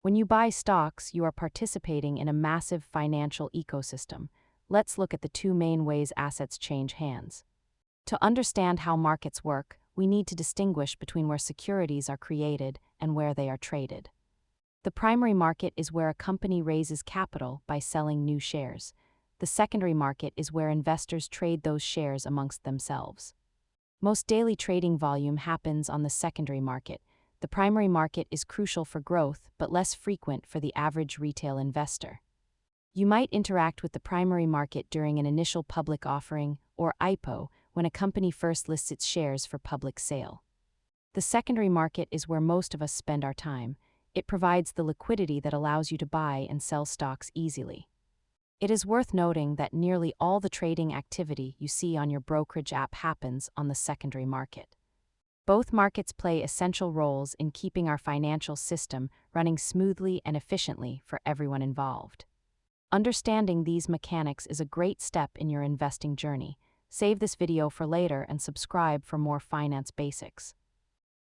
When you buy stocks, you are participating in a massive financial ecosystem. Let's look at the two main ways assets change hands. To understand how markets work, we need to distinguish between where securities are created and where they are traded. The primary market is where a company raises capital by selling new shares. The secondary market is where investors trade those shares amongst themselves. Most daily trading volume happens on the secondary market. The primary market is crucial for growth, but less frequent for the average retail investor. You might interact with the primary market during an initial public offering, or IPO, when a company first lists its shares for public sale. The secondary market is where most of us spend our time. It provides the liquidity that allows you to buy and sell stocks easily. It is worth noting that nearly all the trading activity you see on your brokerage app happens on the secondary market. Both markets play essential roles in keeping our financial system running smoothly and efficiently for everyone involved. Understanding these mechanics is a great step in your investing journey. Save this video for later and subscribe for more finance basics.